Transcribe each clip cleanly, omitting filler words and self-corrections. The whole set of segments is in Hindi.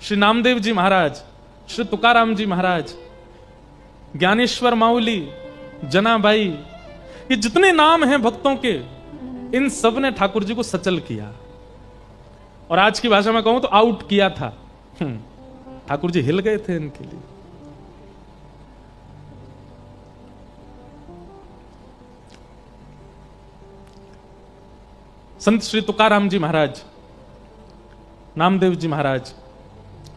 श्री नामदेव जी महाराज, श्री तुकाराम जी महाराज, ज्ञानेश्वर माउली, जनाबाई, ये जितने नाम हैं भक्तों के, इन सब ने ठाकुर जी को सचल किया और आज की भाषा में कहूं तो आउट किया था। ठाकुर जी हिल गए थे इनके लिए। संत श्री तुकाराम जी महाराज, नामदेव जी महाराज,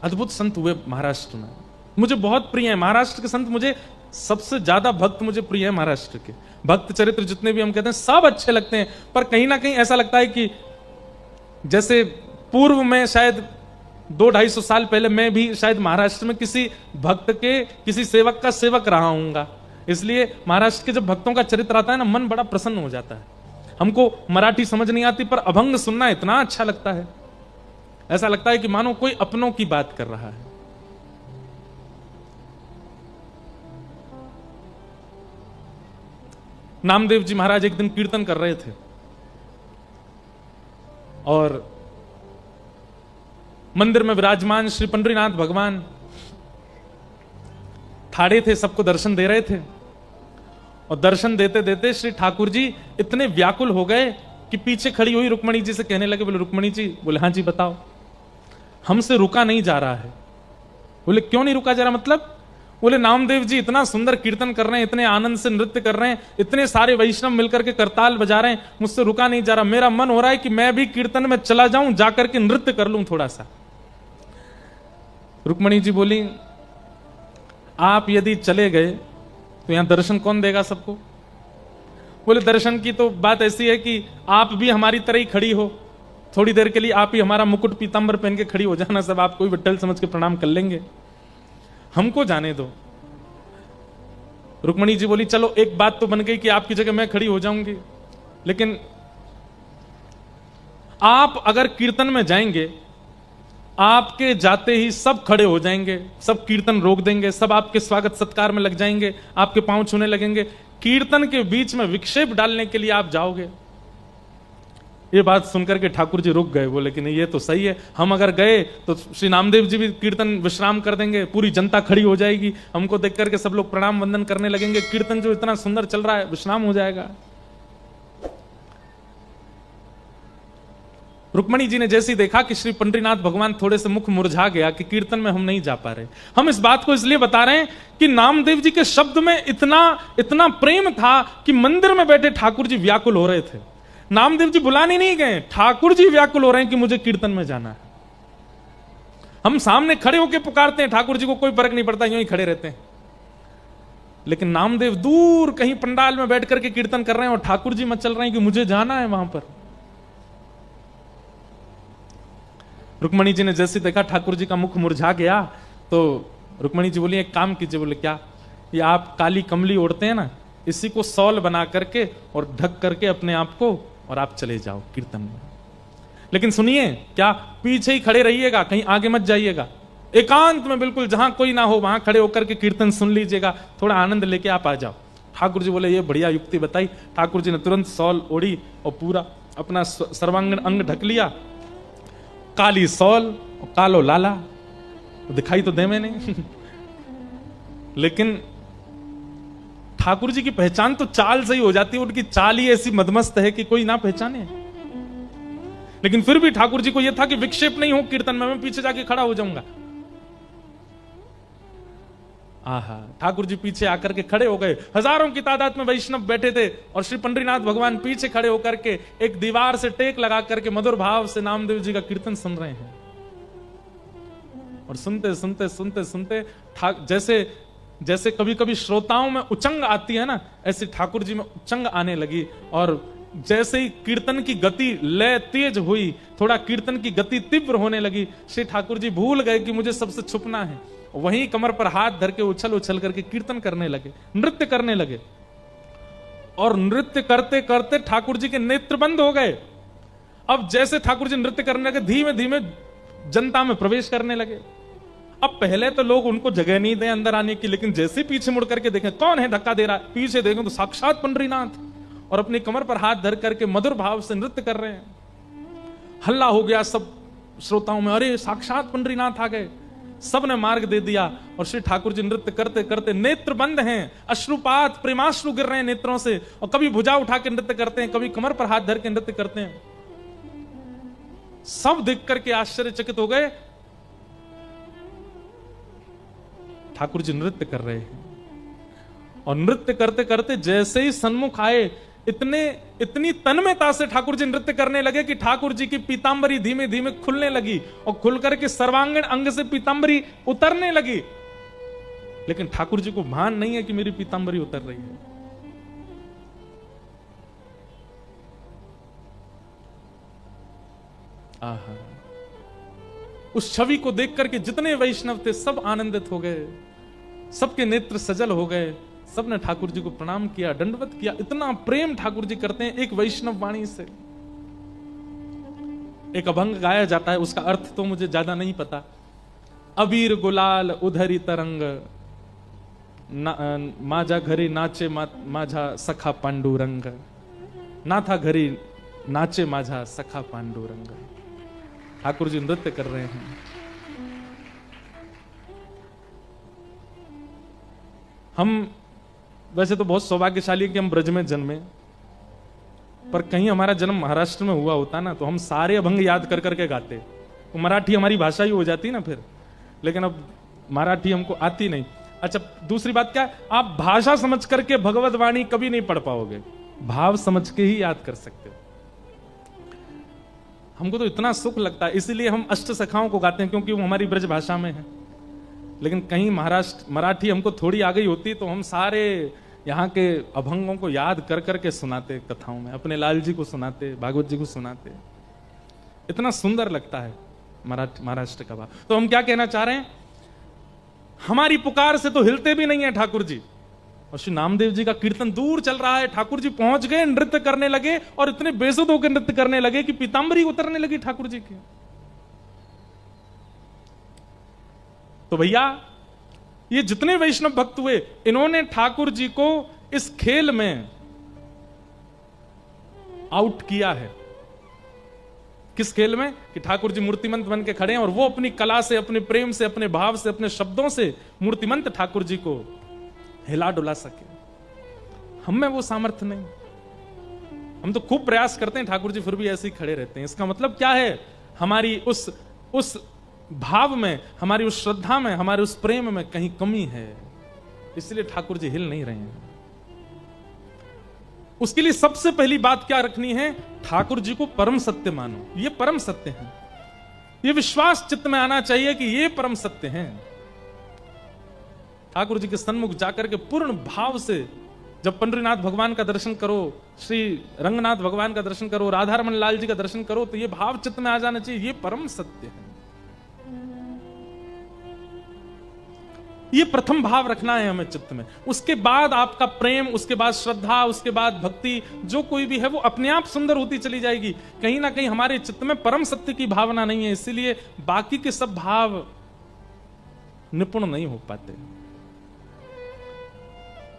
अद्भुत संत हुए महाराष्ट्र में। मुझे बहुत प्रिय है महाराष्ट्र के संत, मुझे सबसे ज्यादा भक्त मुझे प्रिय है महाराष्ट्र के। भक्त चरित्र जितने भी हम कहते हैं सब अच्छे लगते हैं, पर कहीं ना कहीं ऐसा लगता है कि जैसे पूर्व में शायद 200-250 साल पहले मैं भी शायद महाराष्ट्र में किसी भक्त के, किसी सेवक का सेवक रहा हूंगा, इसलिए महाराष्ट्र के जब भक्तों का चरित्र आता है ना, मन बड़ा प्रसन्न हो जाता है। हमको मराठी समझ नहीं आती, पर अभंग सुनना इतना अच्छा लगता है, ऐसा लगता है कि मानो कोई अपनों की बात कर रहा है। नामदेव जी महाराज एक दिन कीर्तन कर रहे थे और मंदिर में विराजमान श्री पंडरीनाथ भगवान ठाड़े थे, सबको दर्शन दे रहे थे और दर्शन देते देते श्री ठाकुर जी इतने व्याकुल हो गए कि पीछे खड़ी हुई रुक्मणी जी से कहने लगे, बोले रुक्मणी जी, बोले हाँ जी बताओ, हमसे रुका नहीं जा रहा है। बोले क्यों नहीं रुका जा रहा, मतलब? बोले नामदेव जी इतना सुंदर कीर्तन कर रहे हैं, इतने आनंद से नृत्य कर रहे हैं, इतने सारे वैष्णव मिलकर के करताल बजा रहे हैं, मुझसे रुका नहीं जा रहा। मेरा मन हो रहा है कि मैं भी कीर्तन में चला जाऊं, जाकर के नृत्य कर लूं थोड़ा सा। रुक्मणी जी बोली, आप यदि चले गए तो यहां दर्शन कौन देगा सबको? बोले दर्शन की तो बात ऐसी है कि आप भी हमारी तरह ही खड़ी हो, थोड़ी देर के लिए आप ही हमारा मुकुट पीतांबर पहन के खड़ी हो जाना, सब आपको ही विट्ठल समझ के प्रणाम कर लेंगे, हमको जाने दो। रुक्मणी जी बोली, चलो एक बात तो बन गई कि आपकी जगह मैं खड़ी हो जाऊंगी, लेकिन आप अगर कीर्तन में जाएंगे, आपके जाते ही सब खड़े हो जाएंगे, सब कीर्तन रोक देंगे, सब आपके स्वागत सत्कार में लग जाएंगे, आपके पांव छूने लगेंगे, कीर्तन के बीच में विक्षेप डालने के लिए आप जाओगे। ये बात सुनकर के ठाकुर जी रुक गए, बोले कि नहीं ये तो सही है, हम अगर गए तो श्री नामदेव जी भी कीर्तन विश्राम कर देंगे, पूरी जनता खड़ी हो जाएगी, हमको देख करके सब लोग प्रणाम वंदन करने लगेंगे, कीर्तन जो इतना सुंदर चल रहा है विश्राम हो जाएगा। रुक्मणी जी ने जैसे ही देखा कि श्री पंडरीनाथ भगवान थोड़े से मुख मुरझा गया कि कीर्तन में हम नहीं जा पा रहे, हम इस बात को इसलिए बता रहे हैं कि नामदेव जी के शब्द में इतना इतना प्रेम था कि मंदिर में बैठे ठाकुर जी व्याकुल हो रहे थे। नामदेव जी बुलाने नहीं गए, ठाकुर जी व्याकुल हो रहे हैं कि मुझे कीर्तन में जाना है। हम सामने खड़े होकर पुकारते हैं, ठाकुर जी को कोई फर्क नहीं पड़ता, यूं ही खड़े रहते हैं, लेकिन नामदेव दूर कहीं पंडाल में बैठ करके कीर्तन कर रहे हैं और ठाकुर जी मचल रहे हैं कि मुझे जाना है वहां पर। रुक्मणी जी ने जैसे देखा ठाकुर जी का मुख मुरझा गया, तो रुक्मणी जी बोली एक काम कीजिए। बोले क्या? ये आप काली कमली ओढ़ते हैं ना, इसी को सॉल बना करके और ढक करके अपने आप को, और आप चले जाओ कीर्तन में। लेकिन सुनिए, क्या पीछे ही खड़े रहिएगा, कहीं आगे मत जाइएगा, एकांत में बिल्कुल जहां कोई ना हो वहां खड़े होकर के कीर्तन सुन लीजिएगा, थोड़ा आनंद लेके आप आ जाओ। ठाकुर जी बोले ये बढ़िया युक्ति बताई। ठाकुर जी ने तुरंत सॉल ओढ़ी और पूरा अपना सर्वांगीण अंग ढक लिया, काली सॉल और कालो लाला, दिखाई तो दे में नहीं लेकिन ठाकुर जी की पहचान तो चाल से ही हो जाती है, उनकी चाल ही ऐसी मदमस्त है कि कोई ना पहचाने। लेकिन फिर भी ठाकुर जी को यह था कि विक्षेप नहीं हो कीर्तन में, मैं पीछे जाके खड़ा हो जाऊंगा। आहा, ठाकुर जी पीछे आकर के खड़े हो गए, हजारों की तादाद में वैष्णव बैठे थे और श्री पंडरीनाथ भगवान पीछे खड़े होकर के एक दीवार से टेक लगा करके मधुर भाव से नामदेव जी का कीर्तन सुन रहे हैं। और सुनते सुनते सुनते सुनते जैसे जैसे कभी कभी श्रोताओं में उचंग आती है ना, ऐसे ठाकुर जी में उचंग आने लगी। और जैसे ही कीर्तन की गति लय तेज हुई, थोड़ा कीर्तन की गति तीव्र होने लगी, श्री ठाकुर जी भूल गए कि मुझे सबसे छुपना है, वहीं कमर पर हाथ धर के उछल उछल करके कीर्तन करने लगे, नृत्य करने लगे। और नृत्य करते करते ठाकुर जी के नेत्र बंद हो गए। अब जैसे ठाकुर जी नृत्य करने लगे, धीमे धीमे जनता में प्रवेश करने लगे। अब पहले तो लोग उनको जगह नहीं दें अंदर आने की, लेकिन जैसे पीछे मुड़ करके देखें कौन है धक्का दे रहा है, पीछे देखें तो साक्षात पंडरीनाथ, और अपनी कमर पर हाथ धर करके मधुर भाव से नृत्य कर रहे हैं। हल्ला हो गया, सब श्रोताओं में अरे साक्षात पंडरीनाथ आ गए, सबने मार्ग दे दिया। और श्री ठाकुर जी नृत्य करते करते, नेत्र बंद हैं, अश्रुपात प्रेमाश्रु गिर रहे हैं नेत्रों से, और कभी भुजा उठा के नृत्य करते हैं, कभी कमर पर हाथ धर के नृत्य करते हैं। सब देख करके आश्चर्यचकित हो गए, ठाकुर जी नृत्य कर रहे हैं। और नृत्य करते करते जैसे ही सन्मुख आए, इतनी तन्मयता से ठाकुर जी नृत्य करने लगे कि ठाकुर जी की पीतांबरी धीमे धीमे खुलने लगी और खुल करके सर्वांगीण अंग से पीतांबरी उतरने लगी। लेकिन ठाकुर जी को भान नहीं है कि मेरी पीतांबरी उतर रही है। आहा, उस छवि को देख करके जितने वैष्णव थे सब आनंदित हो गए, सबके नेत्र सजल हो गए, सबने ठाकुर जी को प्रणाम किया, दंडवत किया। इतना प्रेम ठाकुर जी करते हैं एक वैष्णव वाणी से। एक अभंग गाया जाता है, उसका अर्थ तो मुझे ज्यादा नहीं पता। अबीर गुलाल उधरी तरंग, माझा घरी नाचे माझा सखा पांडुरंग, नाथा घरी नाचे माझा सखा पांडुरंग। ठाकुर जी नृत्य कर रहे हैं। हम वैसे तो बहुत सौभाग्यशाली है कि हम ब्रज में जन्मे, पर कहीं हमारा जन्म महाराष्ट्र में हुआ होता ना तो हम सारे अभंग याद कर करके गाते, तो मराठी हमारी भाषा ही हो जाती ना फिर। लेकिन अब मराठी हमको आती नहीं। अच्छा, दूसरी बात क्या है, आप भाषा समझ करके भगवत वाणी कभी नहीं पढ़ पाओगे, भाव समझ के ही याद कर सकते हो। हमको तो इतना सुख लगता है, इसीलिए हम अष्ट सखाओं को गाते हैं, क्योंकि वो हमारी ब्रज भाषा में है। लेकिन कहीं महाराष्ट्र मराठी हमको थोड़ी आ गई होती तो हम सारे यहाँ के अभंगों को याद कर करके सुनाते कथाओं में, अपने लाल जी को सुनाते, भागवत जी को सुनाते। इतना सुंदर लगता है महाराष्ट्र का भाव। तो हम क्या कहना चाह रहे हैं, हमारी पुकार से तो हिलते भी नहीं है ठाकुर जी। और श्री नामदेव जी का कीर्तन दूर चल रहा है, ठाकुर जी पहुंच गए, नृत्य करने लगे, और इतने बेसुध होकर नृत्य करने लगे कि पीतांबरी उतरने लगी ठाकुर जी की। तो भैया, ये जितने वैष्णव भक्त हुए, इन्होंने ठाकुर जी को इस खेल में आउट किया है। किस खेल में? कि ठाकुर जी मूर्तिमंत बन के खड़े हैं और वो अपनी कला से, अपने प्रेम से, अपने भाव से, अपने शब्दों से मूर्तिमंत ठाकुर जी को हिला डुला सके। हम में वो सामर्थ्य नहीं। हम तो खूब प्रयास करते हैं ठाकुर जी फिर भी ऐसे ही खड़े रहते हैं। इसका मतलब क्या है? हमारी उस भाव में, हमारी उस श्रद्धा में, हमारे उस प्रेम में कहीं कमी है, इसलिए ठाकुर जी हिल नहीं रहे हैं। उसके लिए सबसे पहली बात क्या रखनी है? ठाकुर जी को परम सत्य मानो। ये परम सत्य है, ये विश्वास चित्त में आना चाहिए कि ये परम सत्य है। ठाकुर जी के सन्मुख जाकर के पूर्ण भाव से जब पंडरीनाथ भगवान का दर्शन करो, श्री रंगनाथ भगवान का दर्शन करो, राधारमण लाल जी का दर्शन करो, तो ये भाव चित्त में आ जाना चाहिए, ये परम सत्य है। ये प्रथम भाव रखना है हमें चित्त में। उसके बाद आपका प्रेम, उसके बाद श्रद्धा, उसके बाद भक्ति, जो कोई भी है वो अपने आप सुंदर होती चली जाएगी। कहीं ना कहीं हमारे चित्त में परम सत्य की भावना नहीं है, इसीलिए बाकी के सब भाव निपुण नहीं हो पाते।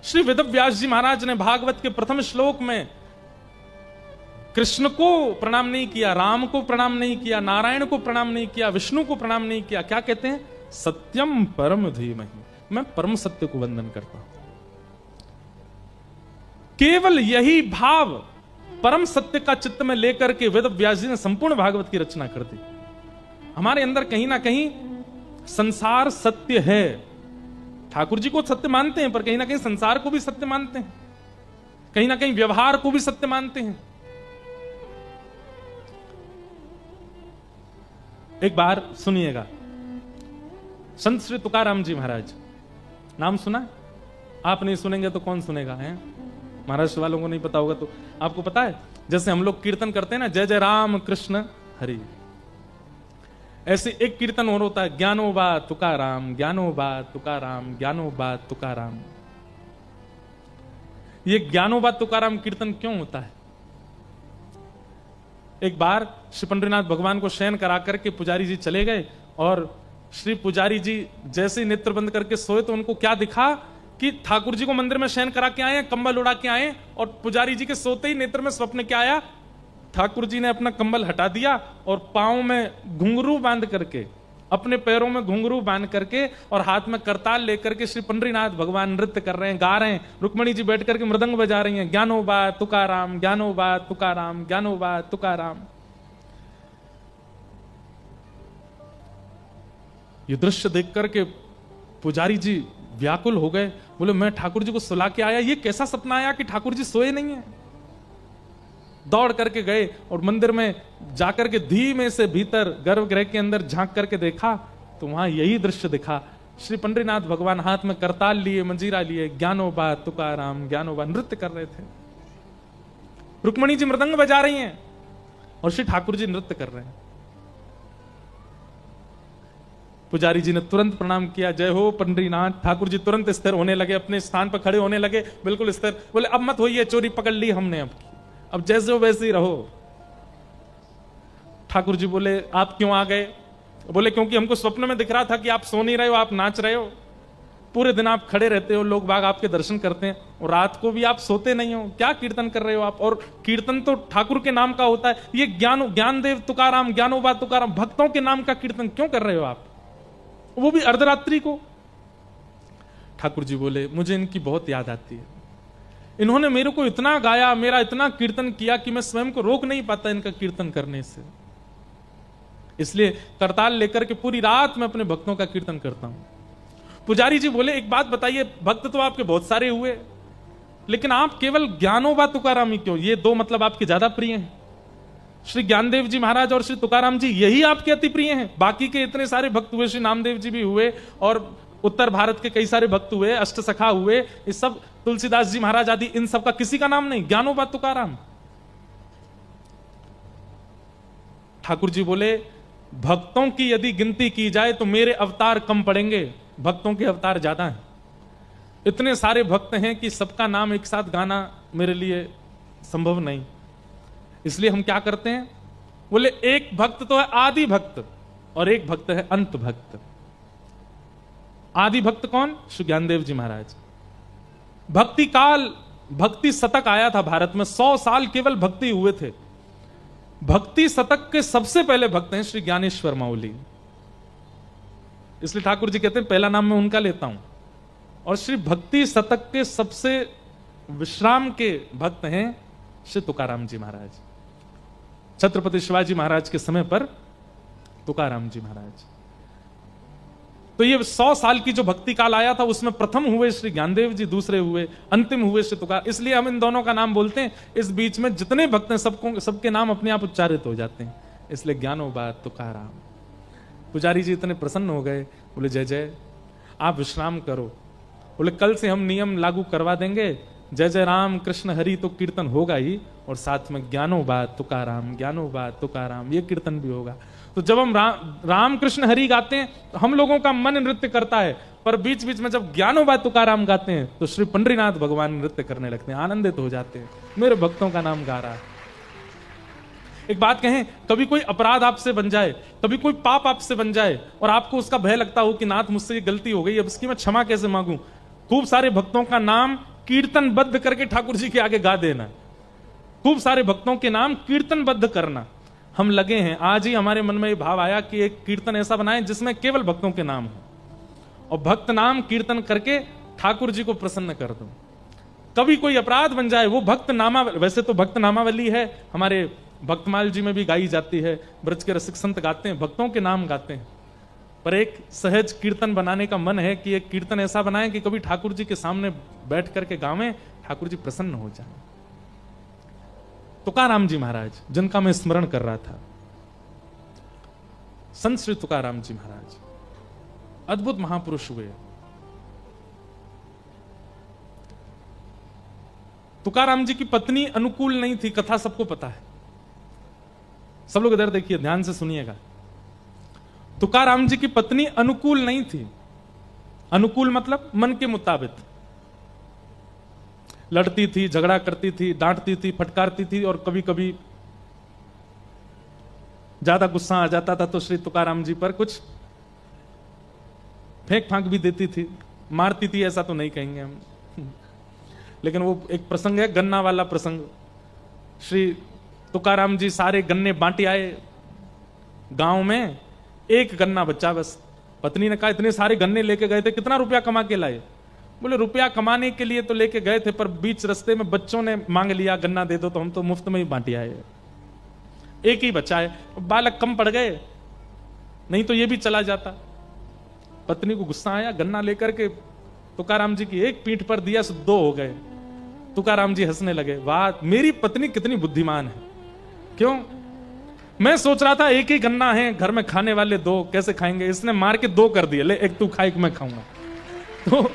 श्री वेदव्यास जी महाराज ने भागवत के प्रथम श्लोक में कृष्ण को प्रणाम नहीं किया, राम को प्रणाम नहीं किया, नारायण को प्रणाम नहीं किया, विष्णु को प्रणाम नहीं किया। क्या कहते हैं? सत्यम परम धीमहि, मैं परम सत्य को वंदन करता हूं। केवल यही भाव परम सत्य का चित्त में लेकर के वेदव्यास जी ने संपूर्ण भागवत की रचना कर दी। हमारे अंदर कहीं ना कहीं संसार सत्य है। ठाकुर जी को सत्य मानते हैं, पर कहीं ना कहीं संसार को भी सत्य मानते हैं, कहीं ना कहीं व्यवहार को भी सत्य मानते हैं। एक बार सुनिएगा, संत श्री तुकाराम जी महाराज, नाम सुना? आप नहीं सुनेंगे तो कौन सुनेगा? है महाराष्ट्र वालों को नहीं पता होगा तो आपको पता है, जैसे हम लोग कीर्तन करते हैं ना, जय जय राम कृष्ण हरि, ऐसे एक कीर्तन और होता है, ज्ञानोबा तुकाराम, ज्ञानोबा तुकाराम, ज्ञानोबा तुकाराम। ये ज्ञानोबा तुकाराम कीर्तन क्यों होता है? एक बार श्री पंडरीनाथ भगवान को शयन करा करके पुजारी जी चले गए, और श्री पुजारी जी जैसे नेत्र बंद करके सोए तो उनको क्या दिखा कि ठाकुर जी को मंदिर में शयन करा के आए, कंबल उड़ा के आए, और पुजारी जी के सोते ही नेत्र में स्वप्न क्या आया? ठाकुर जी ने अपना कंबल हटा दिया और पांव में घुंघरू बांध करके, अपने पैरों में घुंघरू बांध करके और हाथ में करताल लेकर के श्री पंडरीनाथ भगवान नृत्य कर रहे हैं, गा रहे हैं। रुक्मणी जी बैठ करके मृदंग बजा रही हैं, ज्ञानोबा तुकाराम, ज्ञानोबा तुकाराम, ज्ञानोबा तुकाराम। ये दृश्य देख करके पुजारी जी व्याकुल हो गए, बोले मैं ठाकुर जी को सुला के आया, ये कैसा सपना आया कि ठाकुर जी सोए नहीं है। दौड़ करके गए और मंदिर में जाकर के धीमे से भीतर गर्भगृह के अंदर झांक करके देखा तो वहां यही दृश्य दिखा। श्री पंडरीनाथ भगवान हाथ में करताल लिए, मंजीरा लिए, ज्ञानोबा तुकाराम, ज्ञानोबा नृत्य कर रहे थे। रुक्मणी जी मृदंग बजा रही हैं और श्री ठाकुर जी नृत्य कर रहे हैं। पुजारी जी ने तुरंत प्रणाम किया, जय हो पंडरीनाथ। ठाकुर जी तुरंत स्थिर होने लगे, अपने स्थान पर खड़े होने लगे, बिल्कुल स्थिर। बोले अब मत होइए, चोरी पकड़ ली हमने, अब जैसे हो वैसे ही रहो। ठाकुर जी बोले आप क्यों आ गए? बोले क्योंकि हमको स्वप्न में दिख रहा था कि आप सो नहीं रहे हो, आप नाच रहे हो। पूरे दिन आप खड़े रहते हो, लोग बाग आपके दर्शन करते हैं, और रात को भी आप सोते नहीं हो। क्या कीर्तन कर रहे हो आप? और कीर्तन तो ठाकुर के नाम का होता है। ये ज्ञानदेव तुकाराम, ज्ञानोबा तुकाराम, भक्तों के नाम का कीर्तन क्यों कर रहे हो आप, वो भी अर्धरात्रि को? ठाकुर जी बोले मुझे इनकी बहुत याद आती है, इन्होंने मेरे को इतना गाया, मेरा इतना कीर्तन किया कि मैं स्वयं को रोक नहीं पाता इनका कीर्तन करने से। इसलिए करताल लेकर के पूरी रात मैं अपने भक्तों का कीर्तन करता हूं। पुजारी जी बोले एक बात बताइए, भक्त तो आपके बहुत सारे हुए, लेकिन आप केवल ज्ञानोबा तुकाराम ही क्यों? ये दो मतलब आपके ज्यादा प्रिय हैं। श्री ज्ञानदेव जी महाराज और श्री तुकाराम जी यही आपके अति प्रिय हैं। बाकी के इतने सारे भक्त हुए, श्री नामदेव जी भी हुए और उत्तर भारत के कई सारे भक्त हुए, अष्ट सखा हुए, इस सब तुलसीदास जी महाराज आदि, इन सब का किसी का नाम नहीं, ज्ञानोबा तुकाराम। ठाकुर जी बोले भक्तों की यदि गिनती की जाए तो मेरे अवतार कम पड़ेंगे, भक्तों के अवतार ज्यादा हैं। इतने सारे भक्त हैं कि सबका नाम एक साथ गाना मेरे लिए संभव नहीं। इसलिए हम क्या करते हैं? बोले एक भक्त तो है आदि भक्त और एक भक्त है अंत भक्त। आदि भक्त कौन? श्री ज्ञानदेव जी महाराज। भक्ति काल, भक्ति शतक आया था भारत में, 100 साल केवल भक्ति हुए थे। भक्ति शतक के सबसे पहले भक्त हैं श्री ज्ञानेश्वर माउली। इसलिए ठाकुर जी कहते हैं पहला नाम मैं उनका लेता हूं। और श्री भक्ति शतक के सबसे विश्राम के भक्त हैं श्री तुकाराम जी महाराज। छत्रपति शिवाजी महाराज के समय पर तुकाराम जी महाराज। तो ये 100 साल की जो भक्ति काल आया था उसमें प्रथम हुए श्री ज्ञानदेव जी, दूसरे हुए, अंतिम हुए श्री तुकाराम। इसलिए हम इन दोनों का नाम बोलते हैं। इस बीच में जितने भक्त हैं सबके नाम अपने आप उच्चारित हो जाते हैं, इसलिए ज्ञानोबा तुकाराम। पुजारी जी इतने प्रसन्न हो गए, बोले जय जय, आप विश्राम करो। बोले कल से हम नियम लागू करवा देंगे, जय जय राम कृष्ण हरि तो कीर्तन होगा ही, और साथ में ज्ञानोबा तुकाराम, ज्ञानोबा तुकाराम ये कीर्तन भी होगा। तो जब हम राम कृष्ण हरि गाते हैं तो हम लोगों का मन नृत्य करता है, पर बीच बीच में जब ज्ञानोबा तुकाराम गाते हैं तो श्री पंडरीनाथ भगवान नृत्य करने लगते हैं, आनंदित हो जाते हैं, मेरे भक्तों का नाम गा रहा है। एक बात कहें, कभी कोई अपराध आपसे बन जाए, कभी कोई पाप आपसे बन जाए और आपको उसका भय लगता हो कि नाथ मुझसे ये गलती हो गई, अब इसकी मैं क्षमा कैसे मांगूं? खूब सारे भक्तों का नाम कीर्तनबद्ध करके ठाकुर जी के आगे गा देना, खूब सारे भक्तों के नाम कीर्तनबद्ध करना। हम लगे हैं, आज ही हमारे मन में ये भाव आया कि एक कीर्तन ऐसा बनाएं जिसमें केवल भक्तों के नाम हो और भक्त नाम कीर्तन करके ठाकुर जी को प्रसन्न कर दो। कभी कोई अपराध बन जाए, वो भक्त नामा, वैसे तो भक्त नामावली है हमारे भक्तमाल जी में भी गाई जाती है, ब्रज के रसिक संत गाते हैं, भक्तों के नाम गाते हैं, पर एक सहज कीर्तन बनाने का मन है कि एक कीर्तन ऐसा बनाएं कि कभी ठाकुर जी के सामने बैठ करके गावें, ठाकुर जी प्रसन्न हो जाए। तुकाराम जी महाराज जिनका मैं स्मरण कर रहा था, संत श्री तुकाराम जी महाराज अद्भुत महापुरुष हुए। तुकाराम जी की पत्नी अनुकूल नहीं थी, कथा सबको पता है। सब लोग इधर देखिए, ध्यान से सुनिएगा। तुकाराम जी की पत्नी अनुकूल नहीं थी। अनुकूल मतलब मन के मुताबिक, लड़ती थी, झगड़ा करती थी, डांटती थी, फटकारती थी, और कभी कभी ज्यादा गुस्सा आ जाता था तो श्री तुकाराम जी पर कुछ फेंक फांक भी देती थी, मारती थी, ऐसा तो नहीं कहेंगे हम। लेकिन वो एक प्रसंग है, गन्ना वाला प्रसंग। श्री तुकाराम जी सारे गन्ने बांटे आए। गांव में एक गन्ना बच्चा बस। पत्नी ने कहा इतने सारे गन्ने लेके गए थे, कितना रुपया कमा के लाए? बोले रुपया कमाने के लिए तो लेके गए थे, पर बीच रास्ते में बच्चों ने मांग लिया गन्ना दे दो, तो हम तो मुफ्त में ही बांटे आए। एक ही बच्चा है, बालक कम पड़ गए, नहीं तो ये भी चला जाता। पत्नी को गुस्सा आया, गन्ना लेकर के तुकाराम जी की एक पीठ पर दिया, सो दो हो गए। तुकाराम जी हंसने लगे, वाह मेरी पत्नी कितनी बुद्धिमान है। क्यों? मैं सोच रहा था एक ही गन्ना है, घर में खाने वाले दो, कैसे खाएंगे? इसने मार के दो कर दिए, ले एक तू खा एक मैं खाऊंगा। तो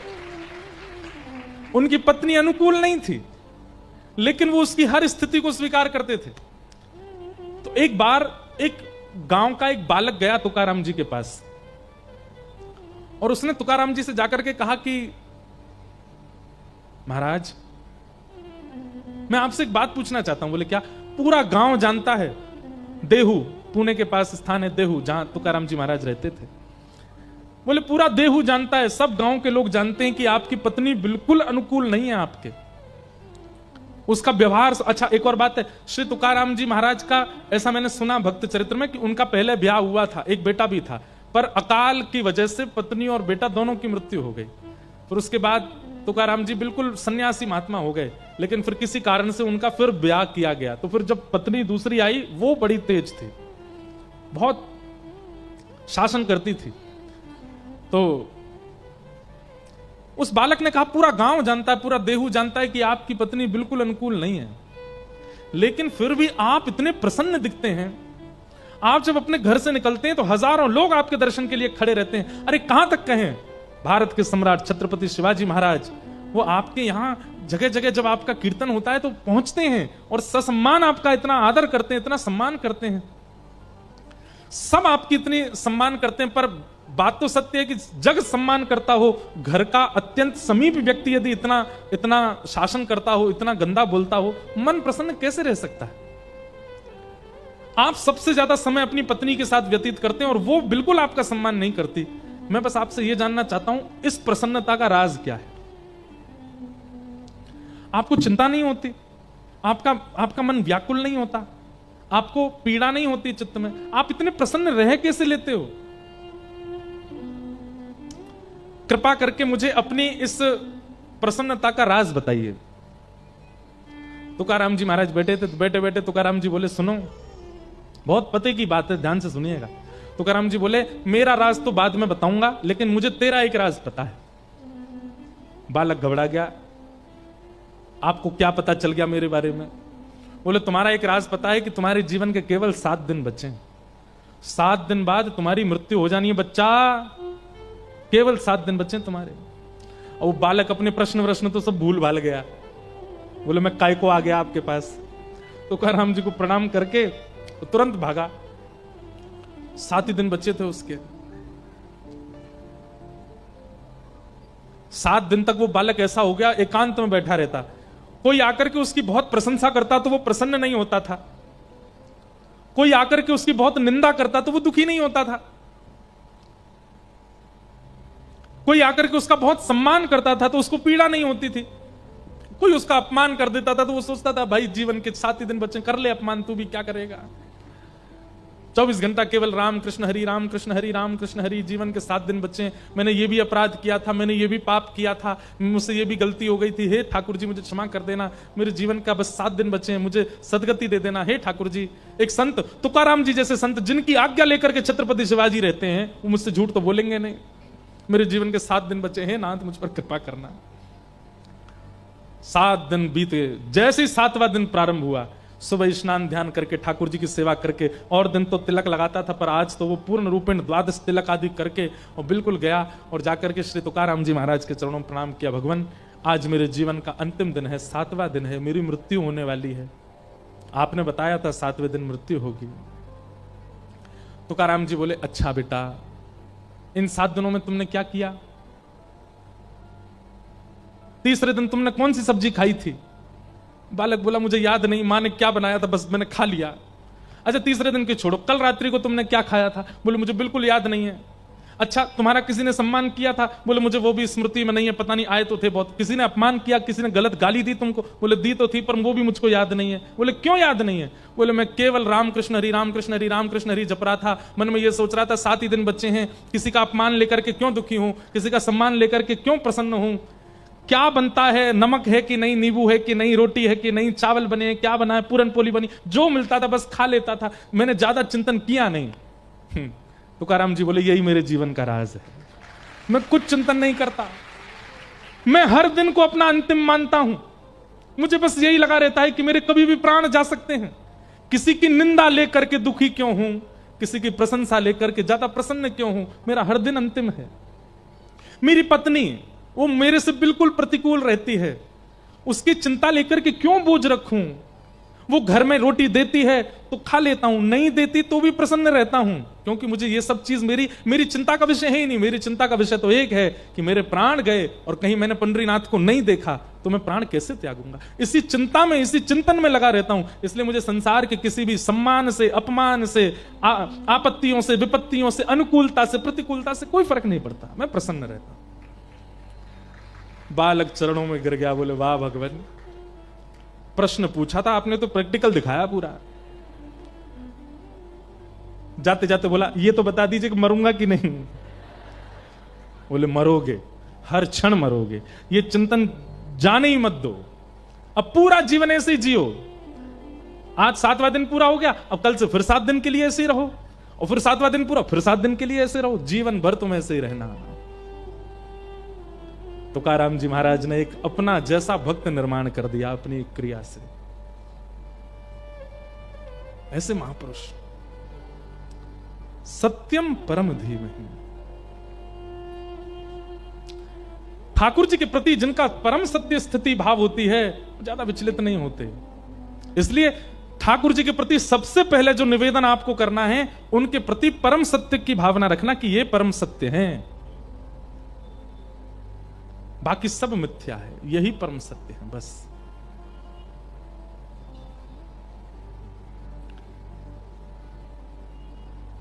उनकी पत्नी अनुकूल नहीं थी, लेकिन वो उसकी हर स्थिति को स्वीकार करते थे। तो एक बार एक गांव का एक बालक गया तुकाराम जी के पास, और उसने तुकाराम जी से जाकर के कहा कि महाराज मैं आपसे एक बात पूछना चाहता हूं। बोले क्या? पूरा गांव जानता है, देहू पुणे के पास स्थान है देहू, जहां तुकाराम जी महाराज रहते थे। बोले पूरा देहू जानता है, सब गांव के लोग जानते हैं कि आपकी पत्नी बिल्कुल अनुकूल नहीं है आपके, उसका व्यवहार। अच्छा एक और बात है, श्री तुकाराम जी महाराज का ऐसा मैंने सुना भक्त चरित्र में कि उनका पहले ब्याह हुआ था, एक बेटा भी था, पर अकाल की वजह से पत्नी और बेटा दोनों की मृत्यु हो गई। फिर उसके बाद तुकाराम जी बिल्कुल सन्यासी महात्मा हो गए, लेकिन फिर किसी कारण से उनका फिर ब्याह किया गया। तो फिर जब पत्नी दूसरी आई, वो बड़ी तेज थी, बहुत शासन करती थी। तो उस बालक ने कहा पूरा गांव जानता है, पूरा देहू जानता है कि आपकी पत्नी बिल्कुल अनुकूल नहीं है, लेकिन फिर भी आप इतने प्रसन्न दिखते हैं। आप जब अपने घर से निकलते हैं तो हजारों लोग आपके दर्शन के लिए खड़े रहते हैं। अरे कहां तक कहें, भारत के सम्राट छत्रपति शिवाजी महाराज, वो आपके यहां जगह जगह जब आपका कीर्तन होता है तो पहुंचते हैं और ससम्मान आपका इतना आदर करते हैं, इतना सम्मान करते हैं, सब आपकी इतनी सम्मान करते हैं। पर बात तो सत्य है कि जग सम्मान करता हो, घर का अत्यंत समीप व्यक्ति यदि इतना इतना शासन करता हो, इतना गंदा बोलता हो, मन प्रसन्न कैसे रह सकता है? आप सबसे ज्यादा समय अपनी पत्नी के साथ व्यतीत करते हैं और वो बिल्कुल आपका सम्मान नहीं करती। मैं बस आपसे यह जानना चाहता हूं, इस प्रसन्नता का राज क्या है? आपको चिंता नहीं होती, आपका मन व्याकुल नहीं होता, आपको पीड़ा नहीं होती चित्त में, आप इतने प्रसन्न रह कैसे लेते हो? कृपा करके मुझे अपनी इस प्रसन्नता का राज बताइए। तुकाराम जी महाराज बैठे थे, तो बैठे बैठे तुकाराम जी बोले सुनो, बहुत पते की बात है, ध्यान से सुनिएगा। तुकाराम जी बोले मेरा राज तो बाद में बताऊंगा, लेकिन मुझे तेरा एक राज पता है। बालक घबरा गया, आपको क्या पता चल गया मेरे बारे में? बोले तुम्हारा एक राज पता है कि तुम्हारे जीवन के केवल 7 दिन बचे हैं, 7 दिन बाद तुम्हारी मृत्यु हो जानी है बच्चा, केवल 7 दिन बचे तुम्हारे। और वो बालक अपने प्रश्न तो सब भूल भाल गया। बोले मैं काय को आ गया आपके पास? तुकाराम जी को प्रणाम करके तो तुरंत भागा। 7 ही दिन बचे थे उसके। 7 दिन तक वो बालक ऐसा हो गया, एकांत में बैठा रहता। कोई आकर के उसकी बहुत प्रशंसा करता तो वो प्रसन्न नहीं होता था, कोई आकर के उसकी बहुत निंदा करता तो वो दुखी नहीं होता था, कोई आकर के उसका बहुत सम्मान करता था तो उसको पीड़ा नहीं होती थी, कोई उसका अपमान कर देता था तो वो सोचता था भाई जीवन के 7 ही दिन बचे, कर ले अपमान, तू भी क्या करेगा। 24 घंटा केवल राम कृष्ण हरि राम कृष्ण हरि राम कृष्ण हरि, जीवन के 7 दिन बचे, मैंने ये भी अपराध किया था, मैंने ये भी पाप किया था, मुझसे ये भी गलती हो गई थी, हे ठाकुर जी मुझे क्षमा कर देना, मेरे जीवन का बस 7 दिन बचे हैं, मुझे सदगति दे देना हे ठाकुर जी। एक संत, तुकाराम जी जैसे संत जिनकी आज्ञा लेकर के छत्रपति शिवाजी रहते हैं, वो मुझसे झूठ तो बोलेंगे नहीं। मेरे जीवन के 7 दिन बचे हैं, नाथ मुझ पर कृपा करना। 7 दिन बीते, जैसे ही 7वां दिन प्रारंभ हुआ, सुबह स्नान ध्यान करके ठाकुर जी की सेवा करके, और दिन तो तिलक लगाता था, पर आज तो वो पूर्ण रूपेण 12 तिलक आदि करके और बिल्कुल गया और जाकर के श्री तुकाराम जी महाराज के चरणों में प्रणाम किया। भगवान आज मेरे जीवन का अंतिम दिन है, 7वां दिन है, मेरी मृत्यु होने वाली है, आपने बताया था 7वें दिन मृत्यु होगी। तुकाराम जी बोले अच्छा बेटा, इन 7 दिनों में तुमने क्या किया? तीसरे दिन तुमने कौन सी सब्जी खाई थी? बालक बोला मुझे याद नहीं, माँ ने क्या बनाया था बस मैंने खा लिया। अच्छा तीसरे दिन की छोड़ो, कल रात्रि को तुमने क्या खाया था? बोले मुझे बिल्कुल याद नहीं है। अच्छा तुम्हारा किसी ने सम्मान किया था? बोले मुझे वो भी स्मृति में नहीं है, पता नहीं, आए तो थे बहुत। किसी ने अपमान किया, किसी ने गलत गाली दी तुमको? बोले दी तो थी पर वो भी मुझको याद नहीं है। बोले क्यों याद नहीं है? बोले मैं केवल राम कृष्ण हरि राम कृष्ण हरि राम कृष्ण हरि जप रहा था, मन में ये सोच रहा था 7 ही दिन बच्चे हैं, किसी का अपमान लेकर के क्यों दुखी हूं, किसी का सम्मान लेकर के क्यों प्रसन्न हूं, क्या बनता है, नमक है कि नहीं, नींबू है कि नहीं, रोटी है कि नहीं, चावल बने हैं, क्या बना है, पूरन पोली बनी, जो मिलता था बस खा लेता था, मैंने ज्यादा चिंतन किया नहीं। तुकाराम जी बोले यही मेरे जीवन का राज है, मैं कुछ चिंतन नहीं करता, मैं हर दिन को अपना अंतिम मानता हूं, मुझे बस यही लगा रहता है कि मेरे कभी भी प्राण जा सकते हैं, किसी की निंदा लेकर के दुखी क्यों हूं, किसी की प्रशंसा लेकर के ज्यादा प्रसन्न क्यों हूं, मेरा हर दिन अंतिम है। मेरी पत्नी वो मेरे से बिल्कुल प्रतिकूल रहती है, उसकी चिंता लेकर के क्यों बोझ रखूं, वो घर में रोटी देती है तो खा लेता हूं, नहीं देती तो भी प्रसन्न रहता हूं, क्योंकि मुझे ये सब चीज मेरी चिंता का विषय है ही नहीं। मेरी चिंता का विषय तो एक है कि मेरे प्राण गए और कहीं मैंने पंडरीनाथ को नहीं देखा तो मैं प्राण कैसे त्यागूंगा। इसी चिंता में, इसी चिंतन में लगा रहता हूं। इसलिए मुझे संसार के किसी भी सम्मान से, अपमान से, आपत्तियों से, विपत्तियों से, अनुकूलता से, प्रतिकूलता से कोई फर्क नहीं पड़ता, मैं प्रसन्न रहता हूं। बालक चरणों में गिर गया, बोले वाह भगवान, प्रश्न पूछा था आपने तो प्रैक्टिकल दिखाया पूरा। जाते जाते बोला ये तो बता दीजिए कि मरूंगा कि नहीं? बोले मरोगे, हर क्षण मरोगे, ये चिंतन जाने ही मत दो, अब पूरा जीवन ऐसे ही जियो। आज 7वां दिन पूरा हो गया, अब कल से फिर 7 दिन के लिए ऐसे ही रहो, और फिर 7वां दिन पूरा, फिर 7 दिन के लिए ऐसे रहो, जीवन भर तुम ऐसे ही रहना। तुकाराम जी महाराज ने एक अपना जैसा भक्त निर्माण कर दिया अपनी क्रिया से। ऐसे महापुरुष, सत्यम परम धीमहि, ठाकुर जी के प्रति जिनका परम सत्य स्थिति भाव होती है ज्यादा विचलित नहीं होते। इसलिए ठाकुर जी के प्रति सबसे पहले जो निवेदन आपको करना है, उनके प्रति परम सत्य की भावना रखना कि ये परम सत्य है, बाकी सब मिथ्या है, यही परम सत्य है बस।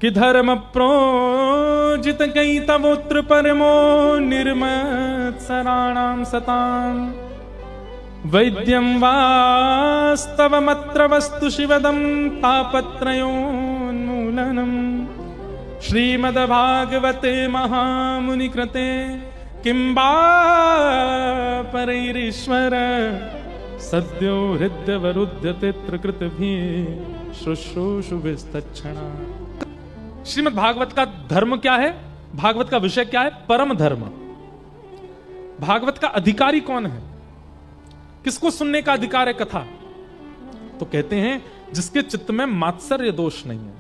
कि धर्म प्रोजित कई तवोत्र परमो निर्मत्सराणाम सताम वैद्यम वास्तवमत्र वस्तु शिवदम तापत्रयोन्मूलनम श्रीमद्भागवते महामुनि कृते किंबा परैरीश्वर सद्यो हृदयवरुध्यते त्रिकृत भी शुश्रूषु विस्तक्षणा। श्रीमद् भागवत का धर्म क्या है? भागवत का विषय क्या है? परम धर्म। भागवत का अधिकारी कौन है? किसको सुनने का अधिकार है कथा? तो कहते हैं जिसके चित्त में मात्सर्य दोष नहीं है।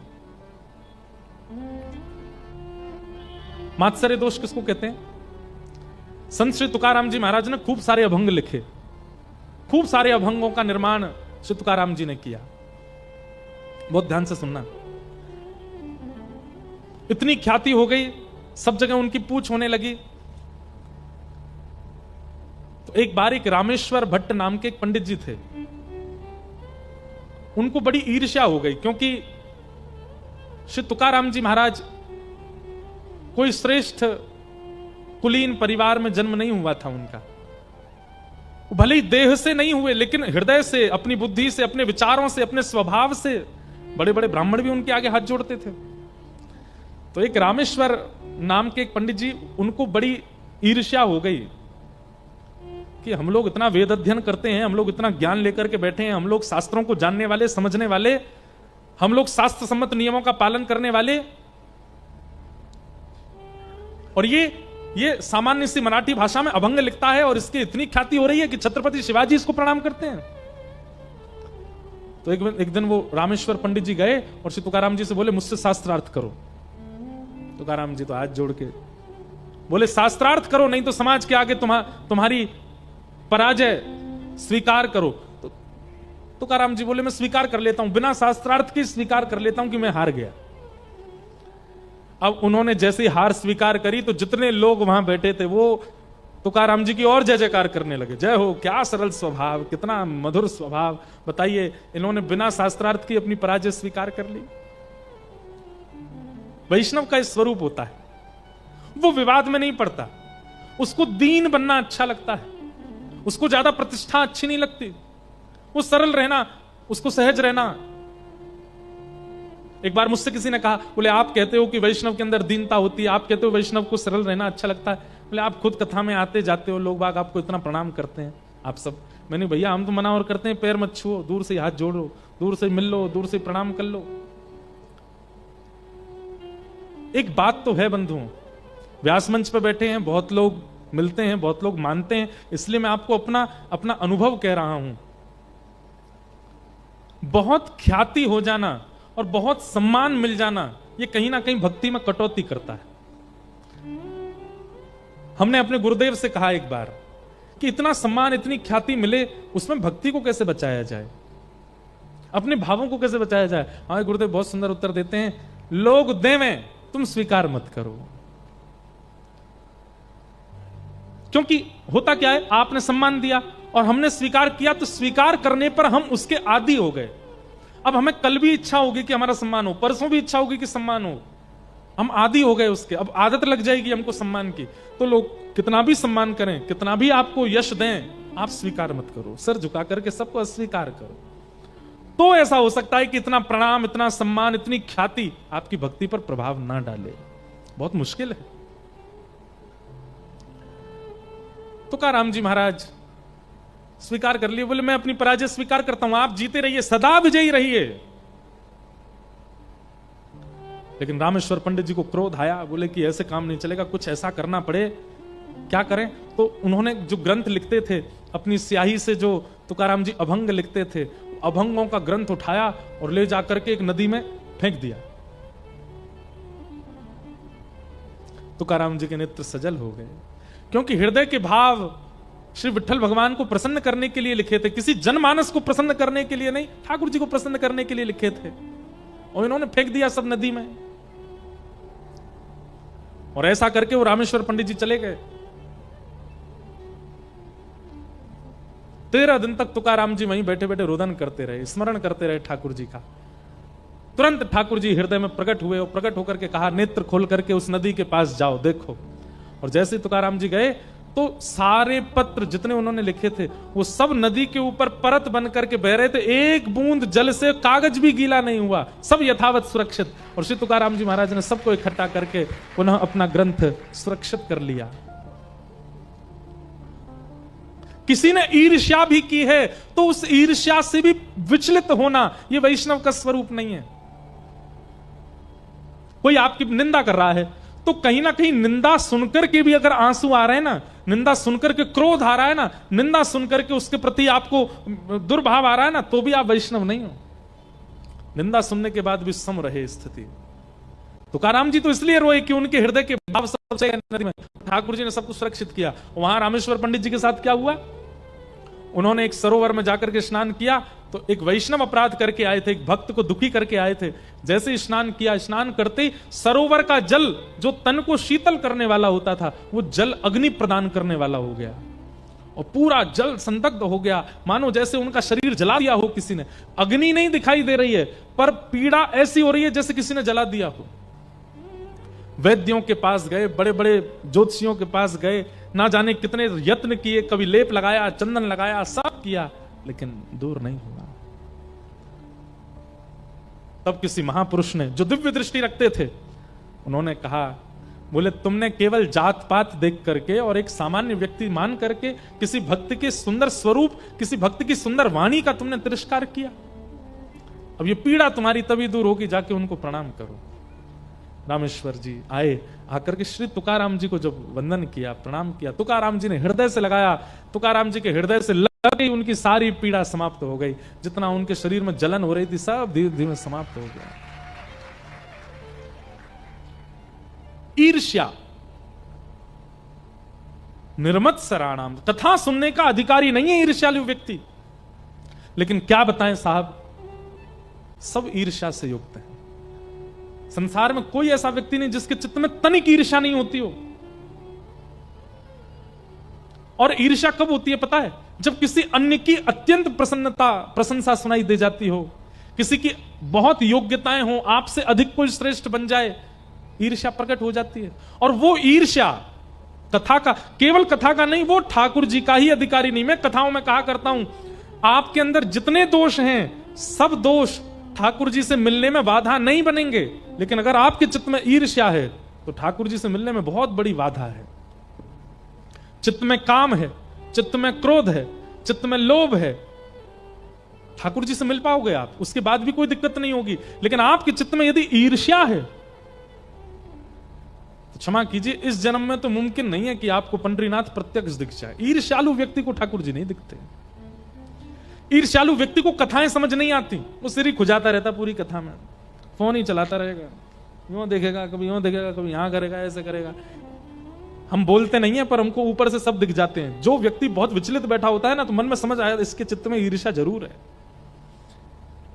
मात्सर्य दोष किसको कहते हैं? संत श्री तुकाराम जी महाराज ने खूब सारे अभंग लिखे, खूब सारे अभंगों का निर्माण श्री तुकाराम जी ने किया। बहुत ध्यान से सुनना। इतनी ख्याति हो गई, सब जगह उनकी पूछ होने लगी। तो एक बार एक रामेश्वर भट्ट नाम के एक पंडित जी थे, उनको बड़ी ईर्ष्या हो गई, क्योंकि श्री तुकाराम जी महाराज कोई श्रेष्ठ कुलीन परिवार में जन्म नहीं हुआ था उनका। भले ही देह से नहीं हुए, लेकिन हृदय से, अपनी बुद्धि से, अपने विचारों से, अपने स्वभाव से बड़े बड़े ब्राह्मण भी उनके आगे हाथ जोड़ते थे। तो एक रामेश्वर नाम के एक पंडित जी, उनको बड़ी ईर्ष्या हो गई कि हम लोग इतना वेद अध्ययन करते हैं, हम लोग इतना ज्ञान लेकर के बैठे हैं, हम लोग शास्त्रों को जानने वाले, समझने वाले, हम लोग शास्त्र सम्मत नियमों का पालन करने वाले, और ये सामान्य सी मराठी भाषा में अभंग लिखता है और इसकी इतनी ख्याति हो रही है कि छत्रपति शिवाजी इसको प्रणाम करते हैं। तो एक दिन वो रामेश्वर पंडित जी गए और श्री तुकाराम जी से बोले मुझसे शास्त्रार्थ करो। तुकाराम जी तो हाथ जोड़ के बोले शास्त्रार्थ करो, नहीं तो समाज के आगे तुम्हारी पराजय स्वीकार करो। तो तुकाराम जी बोले मैं स्वीकार कर लेता हूं, बिना शास्त्रार्थ के स्वीकार कर लेता हूं कि मैं हार गया। अब उन्होंने जैसे हार स्वीकार करी तो जितने लोग वहां बैठे थे वो तुकाराम जी की और जय जयकार करने लगे। जय हो, क्या सरल स्वभाव, कितना मधुर स्वभाव। बताइए, इन्होंने बिना शास्त्रार्थ की अपनी पराजय स्वीकार कर ली। वैष्णव का इस स्वरूप होता है। वो विवाद में नहीं पड़ता, उसको दीन बनना अच्छा लगता है, उसको ज्यादा प्रतिष्ठा अच्छी नहीं लगती, वो सरल रहना, उसको सहज रहना। एक बार मुझसे किसी ने कहा, बोले आप कहते हो कि वैष्णव के अंदर दीनता होती है, आप कहते हो वैष्णव को सरल रहना अच्छा लगता है, बोले आप खुद कथा में आते जाते हो, लोग बाग आपको इतना प्रणाम करते हैं, आप सब। मैंने भैया हम तो मना और करते हैं, पैर मत छुओ, दूर से हाथ जोड़ो, दूर से मिल लो, दूर से प्रणाम कर लो। एक बात तो है बंधुओं, व्यास मंच पर बैठे हैं, बहुत लोग मिलते हैं, बहुत लोग मानते हैं, इसलिए मैं आपको अपना अपना अनुभव कह रहा हूं। बहुत ख्याति हो जाना और बहुत सम्मान मिल जाना, ये कहीं ना कहीं भक्ति में कटौती करता है। हमने अपने गुरुदेव से कहा एक बार कि इतना सम्मान, इतनी ख्याति मिले, उसमें भक्ति को कैसे बचाया जाए, अपने भावों को कैसे बचाया जाए। हमारे गुरुदेव बहुत सुंदर उत्तर देते हैं, लोग देवें तुम स्वीकार मत करो। क्योंकि होता क्या है, आपने सम्मान दिया और हमने स्वीकार किया, तो स्वीकार करने पर हम उसके आदी हो गए। अब हमें कल भी इच्छा होगी कि हमारा सम्मान हो, परसों भी इच्छा होगी कि सम्मान हो, हम आदी हो गए उसके, अब आदत लग जाएगी हमको सम्मान की। तो लोग कितना भी सम्मान करें, कितना भी आपको यश दें, आप स्वीकार मत करो, सर झुका करके सबको अस्वीकार करो। तो ऐसा हो सकता है कि इतना प्रणाम, इतना सम्मान, इतनी ख्याति आपकी भक्ति पर प्रभाव ना डाले। बहुत मुश्किल है। तुकाराम जी महाराज स्वीकार कर लिए, बोले मैं अपनी पराजय स्वीकार करता हूं, आप जीते रहिए, सदा विजयी रहिए। लेकिन रामेश्वर पंडित जी को क्रोध आया, बोले कि ऐसे काम नहीं चलेगा, कुछ ऐसा करना पड़े, क्या करें। तो उन्होंने जो ग्रंथ लिखते थे अपनी स्याही से, जो तुकाराम जी अभंग लिखते थे, अभंगों का ग्रंथ उठाया और ले जाकर के एक नदी में फेंक दिया। तुकाराम जी के नेत्र सजल हो गए, क्योंकि हृदय के भाव श्री विठ्ठल भगवान को प्रसन्न करने के लिए लिखे थे, किसी जनमानस को प्रसन्न करने के लिए नहीं, ठाकुर जी को प्रसन्न करने के लिए लिखे थे, और इन्होंने फेंक दिया सब नदी में। और ऐसा करके वो रामेश्वर पंडित जी चले गए। 13 दिन तक तुकाराम जी वहीं बैठे बैठे रोदन करते रहे, स्मरण करते रहे ठाकुर जी का। तुरंत ठाकुर जी हृदय में प्रकट हुए और प्रकट होकर के कहा, नेत्र खोल करके उस नदी के पास जाओ, देखो। और जैसे ही तुकाराम जी गए तो सारे पत्र जितने उन्होंने लिखे थे वो सब नदी के ऊपर परत बन करके बह रहे थे, एक बूंद जल से कागज भी गीला नहीं हुआ, सब यथावत सुरक्षित। और श्री तुकाराम जी महाराज ने सबको इकट्ठा करके पुनः अपना ग्रंथ सुरक्षित कर लिया। किसी ने ईर्ष्या भी की है तो उस ईर्ष्या से भी विचलित होना ये वैष्णव का स्वरूप नहीं है। कोई आपकी निंदा कर रहा है तो कहीं ना कहीं निंदा सुनकर के भी अगर आंसू आ रहे हैं ना, निंदा सुनकर के क्रोध आ रहा है ना, निंदा सुनकर के उसके प्रति आपको दुर्भाव आ रहा है ना, तो भी आप वैष्णव नहीं हो। निंदा सुनने के बाद भी सम रहे स्थिति। तुकाराम जी तो इसलिए रोए कि उनके हृदय के भाव सबसे नदी में, ठाकुर जी ने सब कुछ सुरक्षित किया। वहां रामेश्वर पंडित जी के साथ क्या हुआ, उन्होंने एक सरोवर में जाकर के स्नान किया तो एक वैष्णव अपराध करके आए थे, एक भक्त को दुखी करके आए थे। जैसे ही स्नान किया, स्नान करते ही सरोवर का जल जो तन को शीतल करने वाला होता था वो जल अग्नि प्रदान करने वाला हो गया और पूरा जल संदग्ध हो गया, मानो जैसे उनका शरीर जला दिया हो किसी ने। अग्नि नहीं दिखाई दे रही है पर पीड़ा ऐसी हो रही है जैसे किसी ने जला दिया हो। वैद्यों के पास गए, बड़े बड़े ज्योतिषियों के पास गए, ना जाने कितने यत्न किए, कभी लेप लगाया, चंदन लगाया, सब किया, लेकिन दूर नहीं हुआ। तब किसी महापुरुष ने जो दिव्य दृष्टि रखते थे उन्होंने कहा, बोले तुमने केवल जात पात देख करके और एक सामान्य व्यक्ति मान करके किसी भक्त के सुंदर स्वरूप, किसी भक्त की सुंदर वाणी का तुमने तिरस्कार किया। अब ये पीड़ा तुम्हारी तभी दूर होगी, जाके उनको प्रणाम करो। रामेश्वर जी आए, आकर के श्री तुकाराम जी को जब वंदन किया, प्रणाम किया, तुकाराम जी ने हृदय से लगाया, तुकाराम जी के हृदय से लग गई, उनकी सारी पीड़ा समाप्त हो गई। जितना उनके शरीर में जलन हो रही थी सब धीरे धीरे समाप्त हो गया। ईर्ष्या निर्मत सराणाम, कथा सुनने का अधिकारी नहीं है ईर्ष्यालु व्यक्ति। लेकिन क्या बताएं साहब, सब ईर्ष्या से युक्त है। संसार में कोई ऐसा व्यक्ति नहीं जिसके चित्त में तनिक ईर्ष्या नहीं होती हो। और ईर्ष्या कब होती है पता है, जब किसी अन्य की अत्यंत प्रशंसा सुनाई दे जाती हो, किसी की बहुत योग्यताएं हो, आपसे अधिक कोई श्रेष्ठ बन जाए, ईर्ष्या प्रकट हो जाती है। और वो ईर्ष्या कथा का, केवल कथा का नहीं, वो ठाकुर जी का ही अधिकारी नहीं। मैं कथाओं में कहा करता हूं, आपके अंदर जितने दोष हैं, सब दोष ठाकुर जी से मिलने में बाधा नहीं बनेंगे, लेकिन अगर आपके चित्त में ईर्ष्या है तो ठाकुर जी से मिलने में बहुत बड़ी बाधा है। चित्त में काम है, चित्त में क्रोध है, चित्त में लोभ है, ठाकुर जी से मिल पाओगे आप, उसके बाद भी कोई दिक्कत नहीं होगी। लेकिन आपके चित्त में यदि ईर्ष्या है तो क्षमा कीजिए, इस जन्म में तो मुमकिन नहीं है कि आपको पंडरीनाथ प्रत्यक्ष दिख जाए। ईर्ष्यालु व्यक्ति को ठाकुर जी नहीं दिखते। ईर्ष्यालु व्यक्ति को कथाएं समझ नहीं आती, वो सिर ही खुजाता रहता पूरी कथा में, फोन ही चलाता रहेगा, यूं देखेगा, कभी यूं देखेगा, कभी यहां करेगा, ऐसे करेगा। हम बोलते नहीं है पर हमको ऊपर से सब दिख जाते हैं। जो व्यक्ति बहुत विचलित बैठा होता है ना, तो मन में समझ आया इसके चित्त में ईर्ष्या जरूर है।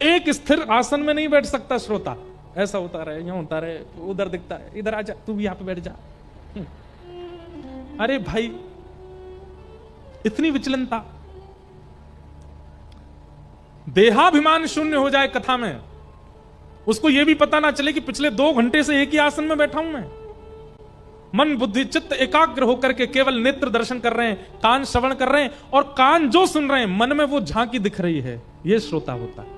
एक स्थिर आसन में नहीं बैठ सकता श्रोता, ऐसा होता रहे, यूं होता रहे, उधर दिखता है, इधर आ जा, तू भी यहां पे बैठ जा। अरे भाई, इतनी विचलनता, देहाभिमान शून्य हो जाए कथा में, उसको यह भी पता ना चले कि पिछले 2 घंटे से एक ही आसन में बैठा हूं मैं। मन बुद्धि चित्त एकाग्र होकर के केवल नेत्र दर्शन कर रहे हैं, कान श्रवण कर रहे हैं, और कान जो सुन रहे हैं मन में वो झांकी दिख रही है, यह श्रोता होता है।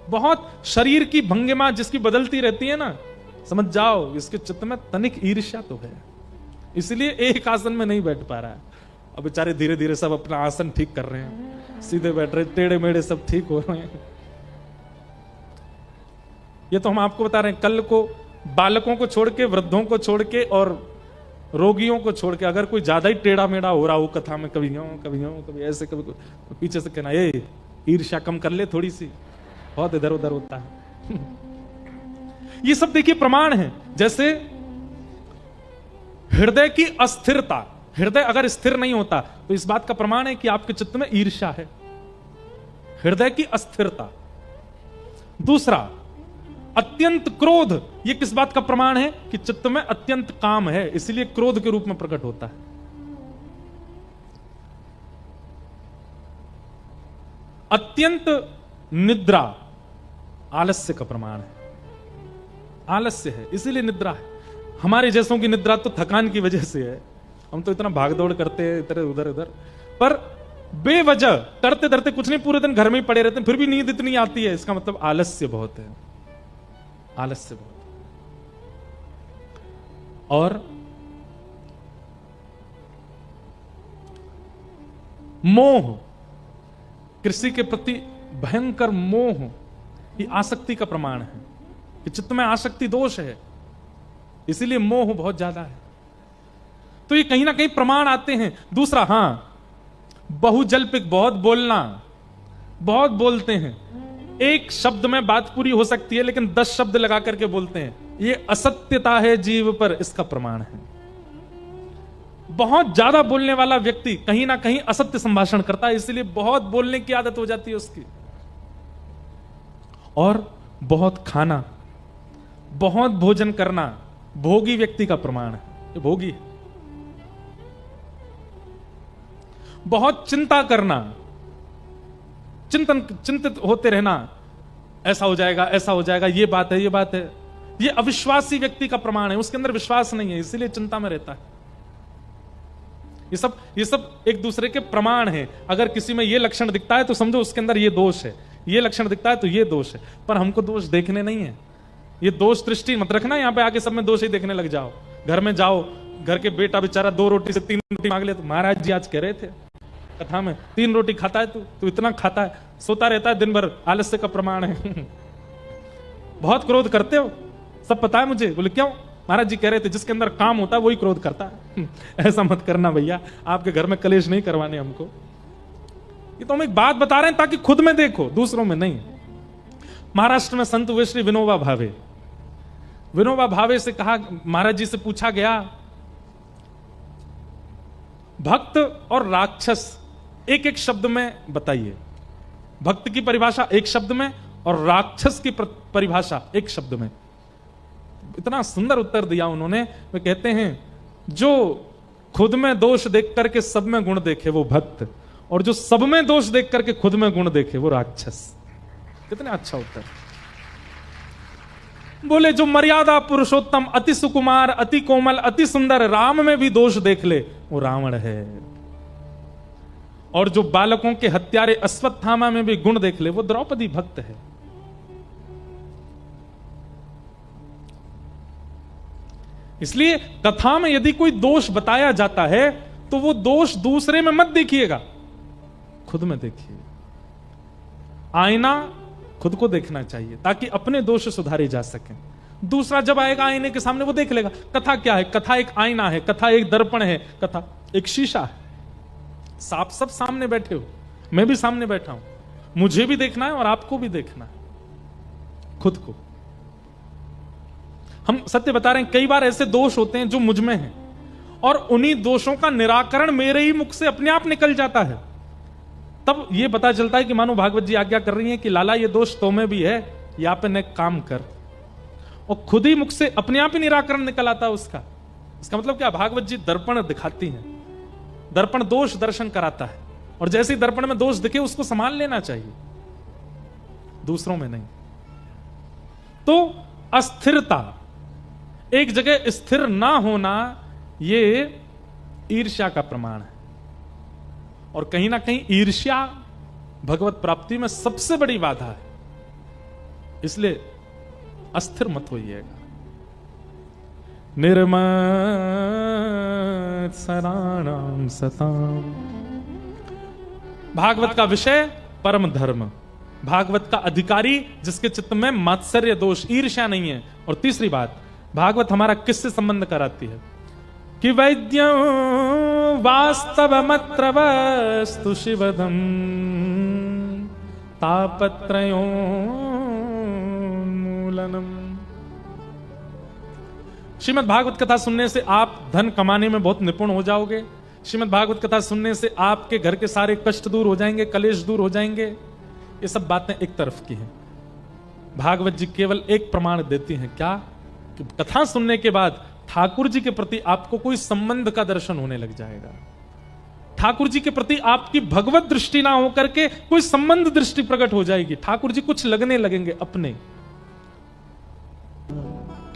बहुत शरीर की भंगिमा जिसकी बदलती रहती है ना, समझ जाओ इसके चित्त में तनिक ईर्ष्या तो है, इसलिए एक आसन में नहीं बैठ पा रहा है। अब बेचारे धीरे धीरे सब अपना आसन ठीक कर रहे हैं, सीधे बैठ रहे, टेढ़े मेढ़े सब ठीक हो रहे हैं। ये तो हम आपको बता रहे हैं। कल को बालकों को छोड़ के, वृद्धों को छोड़ के और रोगियों को छोड़ के अगर कोई ज्यादा ही टेढ़ा मेढ़ा हो रहा हो कथा में, कभी यूं कभी ऐसे, कभी तो पीछे से कहना, ए ईर्ष्या कम कर ले थोड़ी सी, बहुत इधर उधर होता है। ये सब देखिए प्रमाण है। जैसे हृदय की अस्थिरता, हृदय अगर स्थिर नहीं होता तो इस बात का प्रमाण है कि आपके चित्त में ईर्ष्या है, हृदय की अस्थिरता। दूसरा, अत्यंत क्रोध, यह किस बात का प्रमाण है कि चित्त में अत्यंत काम है, इसलिए क्रोध के रूप में प्रकट होता है। अत्यंत निद्रा आलस्य का प्रमाण है, आलस्य है इसीलिए निद्रा है। हमारे जैसों की निद्रा तो थकान की वजह से है, हम तो इतना भागदौड़ करते हैं इधर उधर, पर बेवजह करते डरते कुछ नहीं, पूरे दिन घर में ही पड़े रहते हैं, फिर भी नींद इतनी आती है, इसका मतलब आलस्य बहुत है, आलस्य बहुत। और मोह, कृषि के प्रति भयंकर मोह, ये आसक्ति का प्रमाण है कि चित्त में आसक्ति दोष है, इसीलिए मोह बहुत ज्यादा है। तो ये कहीं ना कहीं प्रमाण आते हैं। दूसरा, हां, बहुजल्पिक, बहुत बोलना, बहुत बोलते हैं, एक शब्द में बात पूरी हो सकती है लेकिन 10 शब्द लगा करके बोलते हैं, ये असत्यता है जीव पर, इसका प्रमाण है। बहुत ज्यादा बोलने वाला व्यक्ति कहीं ना कहीं असत्य संभाषण करता है, इसलिए बहुत बोलने की आदत हो जाती है उसकी। और बहुत खाना, बहुत भोजन करना भोगी व्यक्ति का प्रमाण है, ये भोगी है। बहुत चिंता करना, चिंतित होते रहना, ऐसा हो जाएगा, ऐसा हो जाएगा, ये बात है, ये बात है, ये अविश्वासी व्यक्ति का प्रमाण है, उसके अंदर विश्वास नहीं है, इसीलिए चिंता में रहता है। ये सब एक दूसरे के प्रमाण हैं। अगर किसी में ये लक्षण दिखता है तो समझो उसके अंदर ये दोष है, ये लक्षण दिखता है तो ये दोष है, पर हमको दोष देखने नहीं है। ये दोष दृष्टि मत रखना, यहां पे आके सब में दोष ही देखने लग जाओ। घर में जाओ, घर के बेटा बेचारा 2 रोटी से 3 रोटी मांग ले, तो महाराज जी आज कह रहे थे कथा में 3 रोटी खाता है तू इतना खाता है, सोता रहता है दिन भर, आलस्य का प्रमाण है। बहुत क्रोध करते हो, सब पता है मुझे। बोले क्यों? महाराज जी कह रहे थे जिसके अंदर काम होता है वही क्रोध करता है। ऐसा मत करना भैया, आपके घर में कलेश नहीं करवाने हमको। ये तो हम एक बात बता रहे हैं ताकि खुद में देखो, दूसरों में नहीं। महाराष्ट्र में संत हुए श्री विनोबा भावे। विनोबा भावे से कहा, महाराज जी से पूछा गया, भक्त और राक्षस एक एक शब्द में बताइए। भक्त की परिभाषा एक शब्द में और राक्षस की परिभाषा एक शब्द में। इतना सुंदर उत्तर दिया उन्होंने। वे कहते हैं, जो खुद में दोष देख करके सब में गुण देखे वो भक्त, और जो सब में दोष देख करके खुद में गुण देखे वो राक्षस। कितना अच्छा उत्तर। बोले जो मर्यादा पुरुषोत्तम, अति सुकुमार, अति कोमल, अति सुंदर राम में भी दोष देख ले वो रावण है, और जो बालकों के हत्यारे अश्वत्थामा में भी गुण देख ले वो द्रौपदी भक्त है। इसलिए कथा में यदि कोई दोष बताया जाता है तो वो दोष दूसरे में मत देखिएगा, खुद में देखिए। आईना खुद को देखना चाहिए ताकि अपने दोष सुधारे जा सकें। दूसरा जब आएगा आईने के सामने वो देख लेगा। कथा क्या है? कथा एक आईना है, कथा एक दर्पण है, कथा एक शीशा है। आप सब सामने बैठे हो, मैं भी सामने बैठा हूं, मुझे भी देखना है और आपको भी देखना है, खुद को। हम सत्य बता रहे हैं, कई बार ऐसे दोष होते हैं जो मुझ में हैं और उन्हीं दोषों का निराकरण मेरे ही मुख से अपने आप निकल जाता है। तब यह पता चलता है कि मानो भागवत जी आज्ञा कर रही हैं कि लाला ये दोष तो में भी है, या पे ने काम कर, और खुद ही मुख से अपने आप ही निराकरण निकल आता है उसका। इसका मतलब क्या? भागवत जी दर्पण दिखाती हैं, दर्पण दोष दर्शन कराता है, और जैसे ही दर्पण में दोष दिखे उसको संभाल लेना चाहिए, दूसरों में नहीं। तो अस्थिरता, एक जगह स्थिर ना होना, यह ईर्ष्या का प्रमाण है, और कहीं ना कहीं ईर्ष्या भगवत प्राप्ति में सबसे बड़ी बाधा है। इसलिए अस्थिर मत होइएगा। निर्मत्सराणां सताम्। भागवत का विषय परम धर्म, भागवत का अधिकारी जिसके चित्त में मात्सर्य दोष, ईर्ष्या नहीं है। और तीसरी बात, भागवत हमारा किससे संबंध कराती है कि वैद्यं वास्तवमत्र वस्तु शिवदम् तापत्रयोन्मूलनम्। श्रीमद् भागवत कथा सुनने से आप धन कमाने में बहुत निपुण हो जाओगे। श्रीमद् भागवत कथा सुनने से आपके घर के सारे कष्ट दूर हो जाएंगे, कलेश दूर हो जाएंगे। ये सब बातें एक तरफ की हैं। भागवत जी केवल एक प्रमाण देती हैं, क्या? कि कथा सुनने के बाद ठाकुर जी के प्रति आपको कोई संबंध का दर्शन होने लग जाएगा। ठाकुर जी के प्रति आपकी भगवत दृष्टि ना होकर के कोई संबंध दृष्टि प्रकट हो जाएगी। ठाकुर जी कुछ लगने लगेंगे अपने।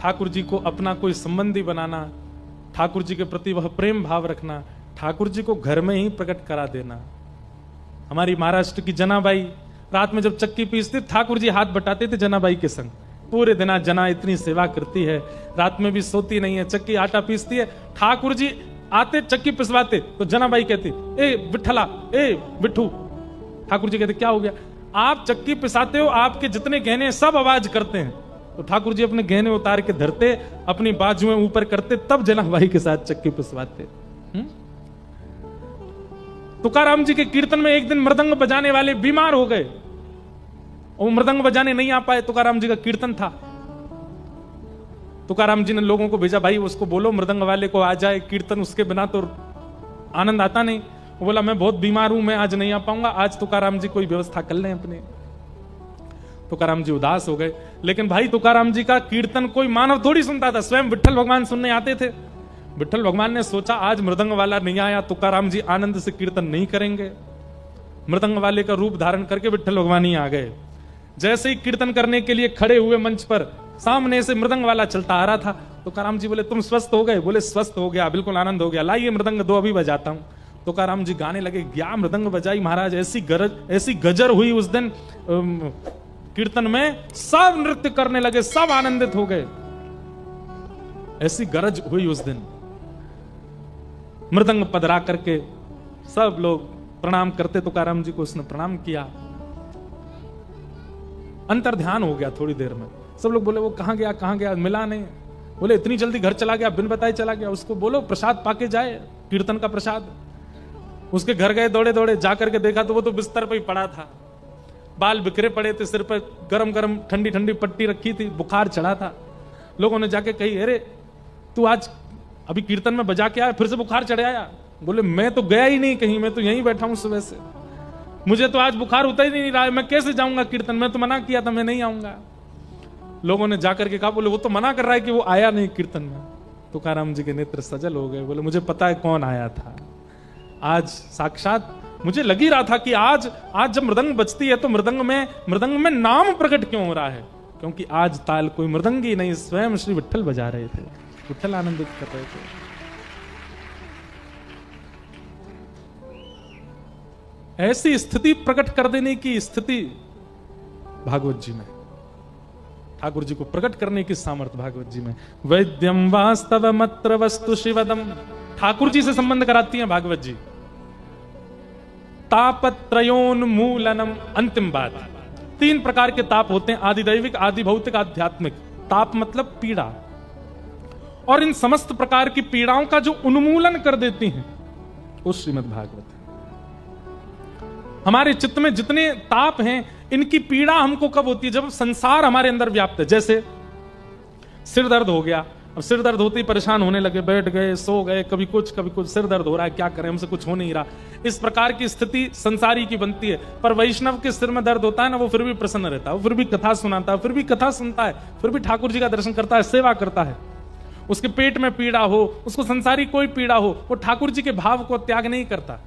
ठाकुर जी को अपना कोई संबंधी बनाना, ठाकुर जी के प्रति वह प्रेम भाव रखना, ठाकुर जी को घर में ही प्रकट करा देना। हमारी महाराष्ट्र की जनाबाई रात में जब चक्की पीसती, ठाकुर जी हाथ बटाते थे जनाबाई के संग। पूरे दिन जना इतनी सेवा करती है, रात में भी सोती नहीं है, चक्की आटा पीसती है। ठाकुर जी आते चक्की पिसवाते तो जनाबाई कहती, ए विठला, ए विठू। ठाकुर जी कहते, क्या हो गया? आप चक्की पिसाते हो, आपके जितने गहने सब आवाज करते हैं। तो ठाकुर जी अपने गहने उतार के धरते, अपनी बाजुएं ऊपर करते, तब जनाबाई के साथ चक्की पिसवाते। तुकाराम जी के कीर्तन में एक दिन मृदंग बजाने वाले बीमार हो गए, वो मृदंग बजाने नहीं आ पाए। तुकाराम जी का कीर्तन था। तुकाराम जी ने लोगों को भेजा, भाई उसको बोलो मृदंग वाले को आ जाए, कीर्तन उसके बिना तो आनंद आता नहीं। वो बोला, मैं बहुत बीमार हूं, मैं आज नहीं आ पाऊंगा। आज तुकाराम जी कोई व्यवस्था कर लें अपने। तुकाराम जी उदास हो गए। लेकिन भाई तुकाराम जी का कीर्तन कोई मानव थोड़ी सुनता था, स्वयं विट्ठल भगवान सुनने आते थे। विट्ठल भगवान ने सोचा, आज मृदंग वाला नहीं आया, तुकाराम जी आनंद से कीर्तन नहीं करेंगे। मृदंग वाले का रूप धारण करके विट्ठल भगवान ही आ गए। जैसे ही कीर्तन करने के लिए खड़े हुए मंच पर, सामने से मृदंग वाला चलता आ रहा था। तुकाराम जी बोले, तुम स्वस्थ हो गए? बोले, स्वस्थ हो गया, बिल्कुल आनंद हो गया, लाइए मृदंग दो, अभी बजाता हूं। तुकाराम जी गाने लगे, क्या मृदंग बजाई महाराज, ऐसी गजर हुई उस दिन कीर्तन में, सब नृत्य करने लगे, सब आनंदित हो गए। ऐसी गरज हुई उस दिन। मृदंग पधरा करके सब लोग प्रणाम करते तुकाराम जी को, उसने प्रणाम किया। अंतर ध्यान हो गया थोड़ी देर में। सब लोग बोले, वो कहां गया, कहां गया, मिला नहीं। बोले, इतनी जल्दी घर चला गया, बिन बताए चला गया, उसको बोलो प्रसाद पाके जाए, कीर्तन का प्रसाद। उसके घर गए दौड़े दौड़े, जाकर के देखा तो वो तो बिस्तर पर ही पड़ा था, बाल बिखरे पड़े थे, सिर पर गरम गरम ठंडी ठंडी पट्टी रखी थी, बुखार चढ़ा था। लोगों ने जाके कही, अरे तू आज अभी कीर्तन में बजा के आया, फिर से बुखार चढ़ आया? बोले, मैं तो गया ही नहीं कहीं, मैं तो यहीं बैठा हूं सुबह से, मुझे तो आज बुखार उतर ही नहीं रहा है, मैं कैसे जाऊंगा कीर्तन में? तो मना किया था, मैं नहीं आऊंगा। लोगों ने जाकर के कहा, बोले वो तो मना कर रहा है कि वो आया नहीं कीर्तन में। तुकाराम जी के नेत्र सजल हो गए। बोले, मुझे पता है कौन आया था। आज साक्षात मुझे लग ही रहा था कि आज जब मृदंग बजती है तो मृदंग में नाम प्रकट क्यों हो रहा है? क्योंकि आज ताल कोई मृदंगी नहीं, स्वयं श्री विट्ठल बजा रहे थे, विट्ठल आनंदित कर रहे थे। ऐसी स्थिति प्रकट कर देने की स्थिति भागवत जी में, ठाकुर जी को प्रकट करने की सामर्थ्य भागवत जी में। वैद्यम वास्तव मत्र वस्तु शिवदम, ठाकुर जी से संबंध कराती हैं भागवत जी। तापत्रयोन्मूलनम, अंतिम बात, 3 प्रकार के ताप होते हैं, आदिदैविक, आदि भौतिक, आध्यात्मिक। ताप मतलब पीड़ा, और इन समस्त प्रकार की पीड़ाओं का जो उन्मूलन कर देती हैं वो श्रीमद् भागवत है। हमारे चित्त में जितने ताप हैं, इनकी पीड़ा हमको कब होती है? जब संसार हमारे अंदर व्याप्त है। जैसे सिर दर्द हो गया, अब सिर दर्द होते ही परेशान होने लगे, बैठ गए, सो गए, कभी कुछ सिर दर्द हो रहा है, क्या करें, हमसे कुछ हो नहीं रहा। इस प्रकार की स्थिति संसारी की बनती है। पर वैष्णव के सिर में दर्द होता है ना, वो फिर भी प्रसन्न रहता है, वो फिर भी कथा सुनाता है, फिर भी कथा सुनता है, फिर भी ठाकुर जी का दर्शन करता है, सेवा करता है। उसके पेट में पीड़ा हो, उसको संसारी कोई पीड़ा हो, वो ठाकुर जी के भाव को त्याग नहीं करता।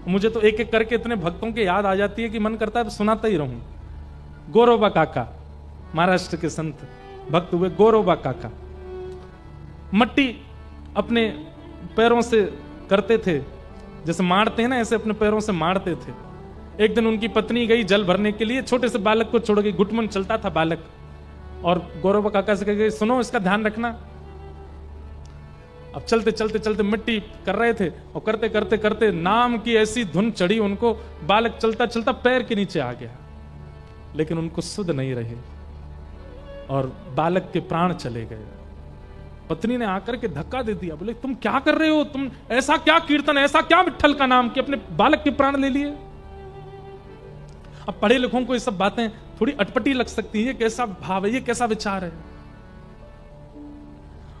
मुझे तो एक एक करके इतने भक्तों के याद आ जाती है कि मन करता है सुनाता ही रहूं। गौरोबा काका, महाराष्ट्र के संत भक्त हुए गौरोबा काका, मट्टी अपने पैरों से करते थे, जैसे मारते हैं ना, ऐसे अपने पैरों से मारते थे। एक दिन उनकी पत्नी गई जल भरने के लिए, छोटे से बालक को छोड़ गई, घुटमन चलता था बालक, और गौरोबा काका से कह गई, सुनो इसका ध्यान रखना। अब चलते चलते चलते मिट्टी कर रहे थे, और करते करते करते नाम की ऐसी धुन चढ़ी उनको, बालक चलता चलता पैर के नीचे आ गया, लेकिन उनको सुध नहीं रहे और बालक के प्राण चले गए। पत्नी ने आकर के धक्का दे दिया, बोले तुम क्या कर रहे हो, तुम ऐसा क्या कीर्तन, ऐसा क्या विट्ठल का नाम कि अपने बालक के प्राण ले लिए। अब पढ़े लिखों को ये सब बातें थोड़ी अटपटी लग सकती है, ये कैसा भाव है, ये कैसा विचार है।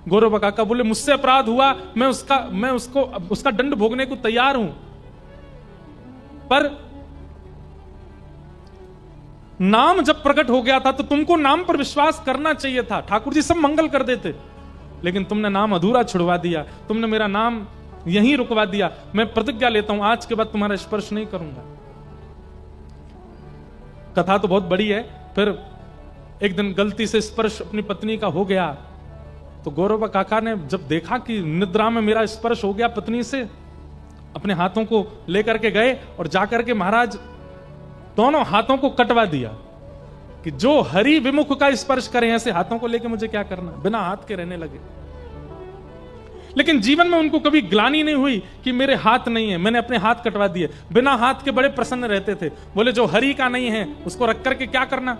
गौरव काका बोले मुझसे अपराध हुआ, मैं उसका दंड भोगने को तैयार हूं, पर नाम जब प्रकट हो गया था तो तुमको नाम पर विश्वास करना चाहिए था। ठाकुर जी सब मंगल कर देते, लेकिन तुमने नाम अधूरा छुड़वा दिया, तुमने मेरा नाम यहीं रुकवा दिया। मैं प्रतिज्ञा लेता हूं आज के बाद तुम्हारा स्पर्श नहीं करूंगा। कथा तो बहुत बड़ी है। फिर एक दिन गलती से स्पर्श अपनी पत्नी का हो गया, तो गौरव काका ने जब देखा कि निद्रा में मेरा स्पर्श हो गया पत्नी से, अपने हाथों को लेकर के गए और जाकर के महाराज दोनों हाथों को कटवा दिया कि जो हरि विमुख का स्पर्श करें, ऐसे हाथों को लेके मुझे क्या करना, बिना हाथ के रहने लगे। लेकिन जीवन में उनको कभी ग्लानि नहीं हुई कि मेरे हाथ नहीं है, मैंने अपने हाथ कटवा दिए। बिना हाथ के बड़े प्रसन्न रहते थे, बोले जो हरि का नहीं है उसको रख करके क्या करना।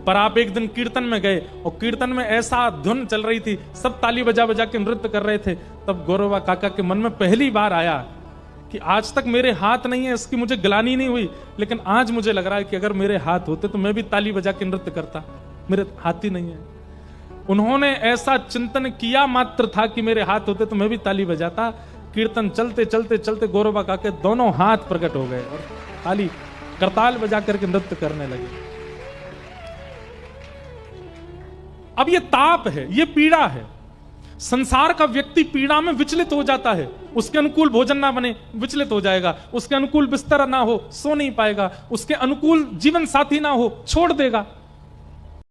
पर आप एक दिन कीर्तन में गए और कीर्तन में ऐसा धुन चल रही थी, सब ताली बजा बजा के नृत्य कर रहे थे, तब गौरवा काका के मन में पहली बार आया कि आज तक मेरे हाथ नहीं है, इसकी मुझे ग्लानि नहीं हुई, लेकिन आज मुझे लग रहा है कि अगर मेरे हाथ होते तो मैं भी ताली बजा के नृत्य करता, मेरे हाथ ही नहीं है। उन्होंने ऐसा चिंतन किया मात्र था कि मेरे हाथ होते तो मैं भी ताली बजाता। कीर्तन चलते चलते चलते गौरवा काका के दोनों हाथ प्रकट हो गए और ताली करताल बजा करके नृत्य करने लगे। अब ये ताप है, ये पीड़ा है। संसार का व्यक्ति पीड़ा में विचलित हो जाता है, उसके अनुकूल भोजन ना बने विचलित हो जाएगा, उसके अनुकूल बिस्तर ना हो सो नहीं पाएगा, उसके अनुकूल जीवन साथी ना हो छोड़ देगा।